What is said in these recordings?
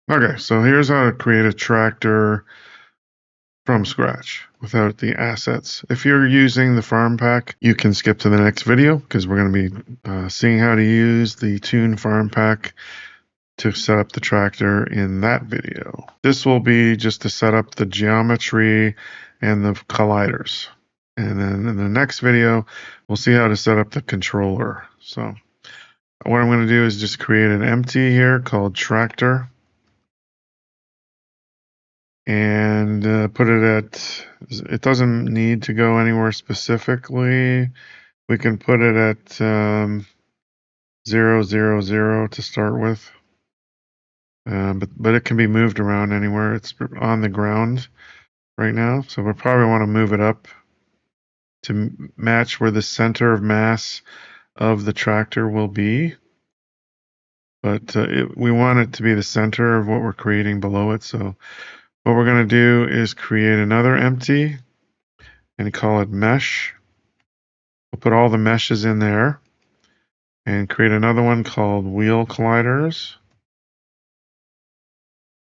Okay, so here's how to create a tractor from scratch without the assets. If you're using the farm pack, you can skip to the next video because we're going to be seeing how to use the Tune farm pack to set up the tractor in that video. This will be just to set up the geometry and the colliders. And then in the next video, we'll see how to set up the controller. So what I'm going to do is just create an empty here called tractor. And put it at, it doesn't need to go anywhere specifically. We can put it at 0, 0, 0 to start with. But it can be moved around anywhere. It's on the ground right now, so we'll probably want to move it up to match where the center of mass of the tractor will be. But we want it to be the center of what we're creating below it. So what we're going to do is create another empty and call it mesh. We'll put all the meshes in there and create another one called wheel colliders.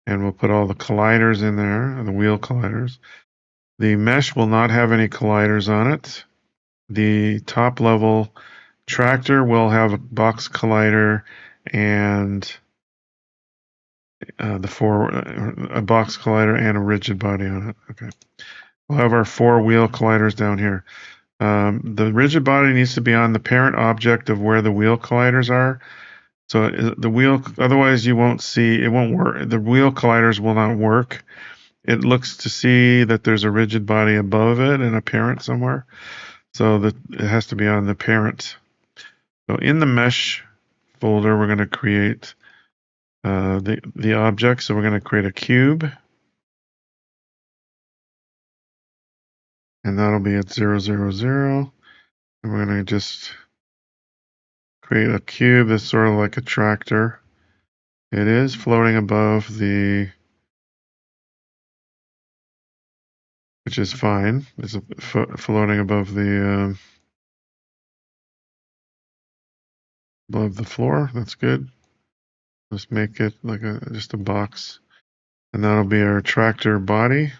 And we'll put all the colliders in there, the wheel colliders. The mesh will not have any colliders on it. The top level tractor will have a box collider and a box collider and a rigid body on it. Okay. We'll have our 4 wheel colliders down here. The rigid body needs to be on the parent object of where the wheel colliders are. So the wheel, otherwise you won't see, it won't work. The wheel colliders will not work. It looks to see that there's a rigid body above it and a parent somewhere. So that it has to be on the parent. So in the mesh folder, we're going to create the object. So we're going to create a cube. And that'll be at 0, 0, 0. And we're going to just create a cube that's sort of like a tractor. It is floating above the, which is fine. It's floating above the floor. That's good. Let's make it like just a box, and that'll be our tractor body.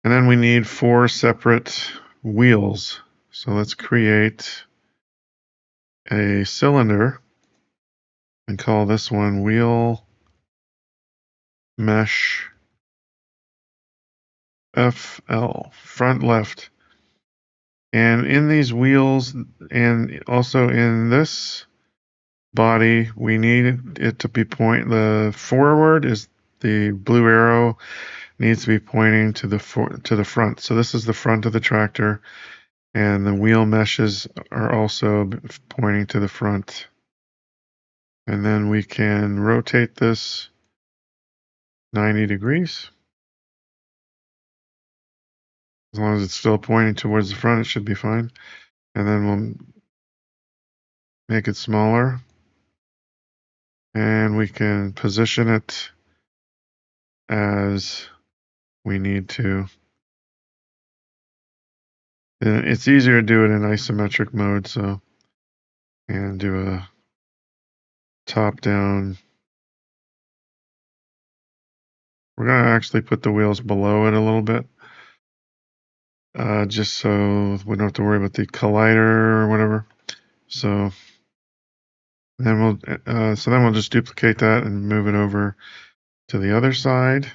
And then we need 4 separate wheels. So let's create a cylinder and call this one wheel mesh FL, front left. And in these wheels and also in this body, we need it to be the forward is the blue arrow needs to be pointing to the front. So this is the front of the tractor, and the wheel meshes are also pointing to the front. And then we can rotate this 90 degrees. As long as it's still pointing towards the front, it should be fine. And then we'll make it smaller. And we can position it as we need to. And it's easier to do it in isometric mode, so, and do a top down. We're going to actually put the wheels below it a little bit, just so we don't have to worry about the collider or whatever. So then we'll just duplicate that and move it over to the other side,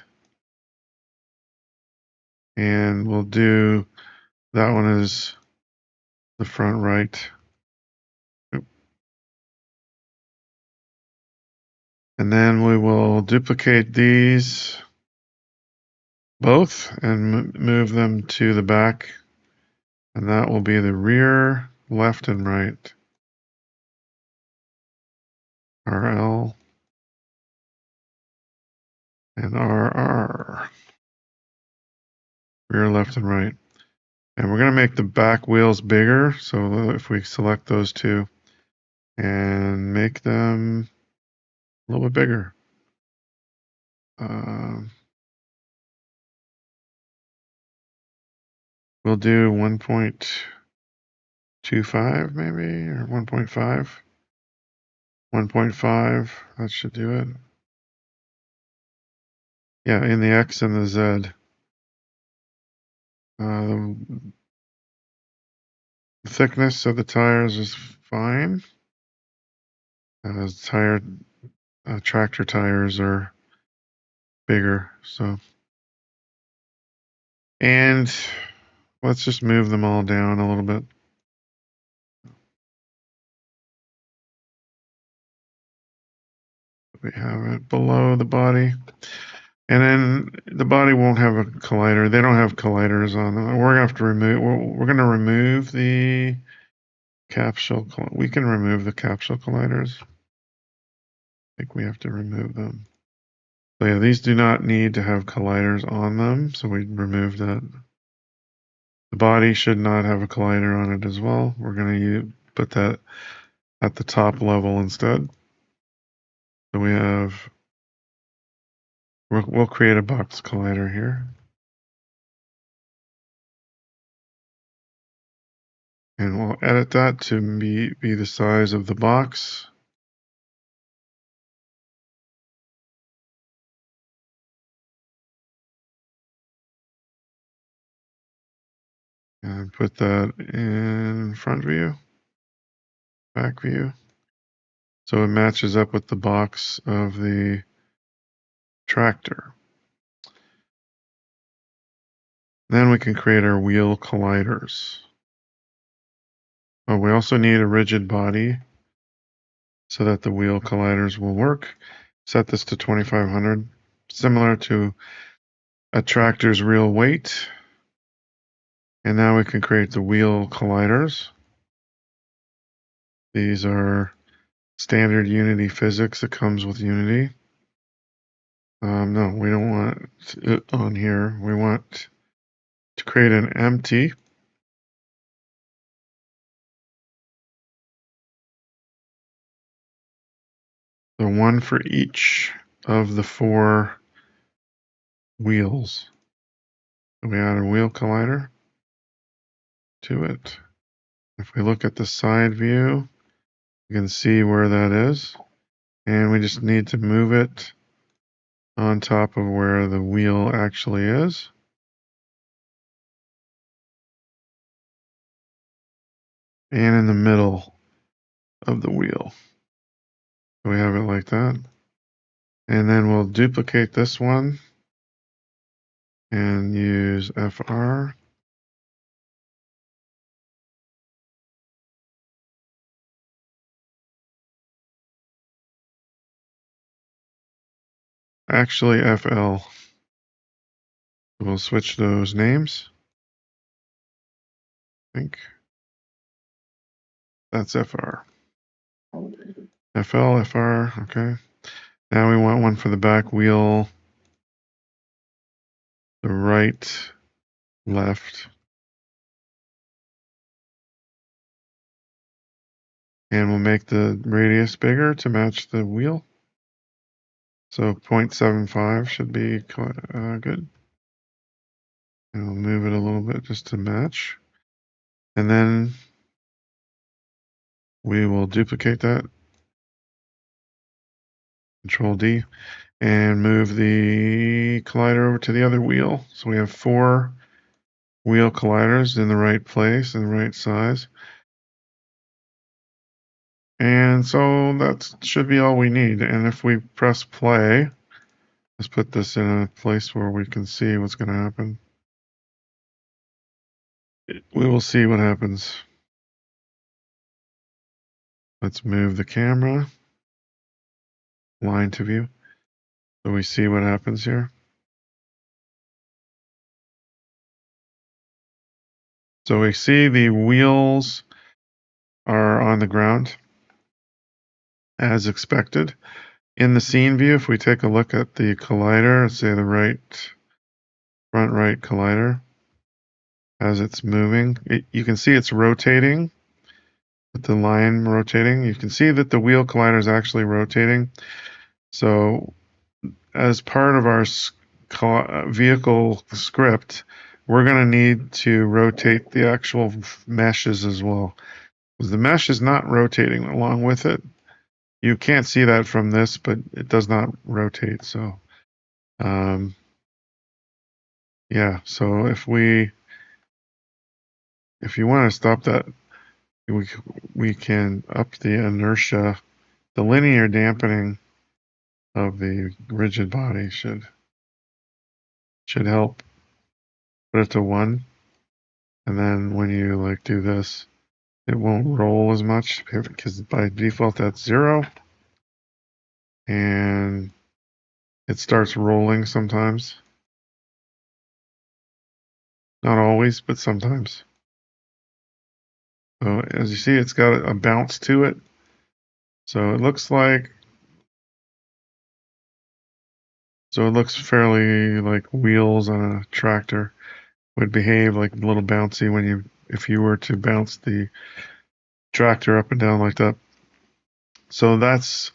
and we'll do that one as the front right. And then we will duplicate these both and move them to the back, and that will be the rear, left and right. RL and RR. Rear, left, and right. And we're going to make the back wheels bigger. So if we select those two and make them a little bit bigger. We'll do 1.25 maybe, or 1.5. 1.5, that should do it. Yeah, in the X and the Z. The thickness of the tires is fine. Tractor tires are bigger, so. And let's just move them all down a little bit. We have it below the body. And then the body won't have a collider. They don't have colliders on them. We're gonna have to remove. We're gonna remove the capsule. We can remove the capsule colliders. I think we have to remove them. So yeah, these do not need to have colliders on them. So we removed that. The body should not have a collider on it as well. We're gonna put that at the top level instead. So we have. We'll create a box collider here. And we'll edit that to be the size of the box. And put that in front view, back view. So it matches up with the box of the tractor. Then we can create our wheel colliders. Oh, we also need a rigid body so that the wheel colliders will work. Set this to 2500, similar to a tractor's real weight. And now we can create the wheel colliders. These are standard Unity physics that comes with Unity. No, we don't want it on here. We want to create an empty. So one for each of the 4 wheels. So we add a wheel collider to it. If we look at the side view, you can see where that is. And we just need to move it on top of where the wheel actually is. And in the middle of the wheel. So we have it like that. And then we'll duplicate this one and use FR. Actually, FL. We'll switch those names. I think that's FR. FL, FR, okay. Now we want one for the back wheel, the right, left. And we'll make the radius bigger to match the wheel. So 0.75 should be good. And we'll move it a little bit just to match. And then we will duplicate that. Control D. And move the collider over to the other wheel. So we have 4 wheel colliders in the right place and the right size. And so that should be all we need. And if we press play, let's put this in a place where we can see what's going to happen. We will see what happens. Let's move the camera line to view so we see what happens here. So we see the wheels are on the ground as expected. In the scene view, if we take a look at the collider, say the front right collider, as it's moving, you can see it's rotating with the line rotating. You can see that the wheel collider is actually rotating. So as part of our vehicle script, we're going to need to rotate the actual meshes as well. Because the mesh is not rotating along with it. You can't see that from this, but it does not rotate. So, yeah. So if you want to stop that, we can up the inertia. The linear dampening of the rigid body should help. Put it to 1, and then when you like do this, it won't roll as much because by default that's 0, and it starts rolling sometimes. Not always, but sometimes. So as you see, it's got a bounce to it. So it looks fairly like wheels on a tractor would behave, like a little bouncy if you were to bounce the tractor up and down like that. So that's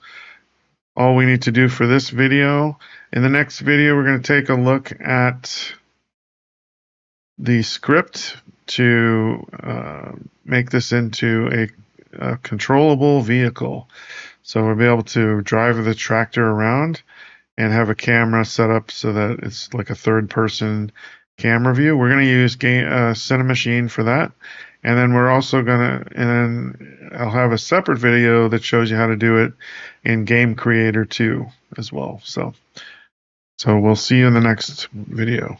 all we need to do for this video. In the next video, we're going to take a look at the script to make this into a controllable vehicle. So we'll be able to drive the tractor around and have a camera set up so that it's like a third-person camera view. We're going to use Cinemachine for that. And then we're also going to, and then I'll have a separate video that shows you how to do it in Game Creator 2 as well. So we'll see you in the next video.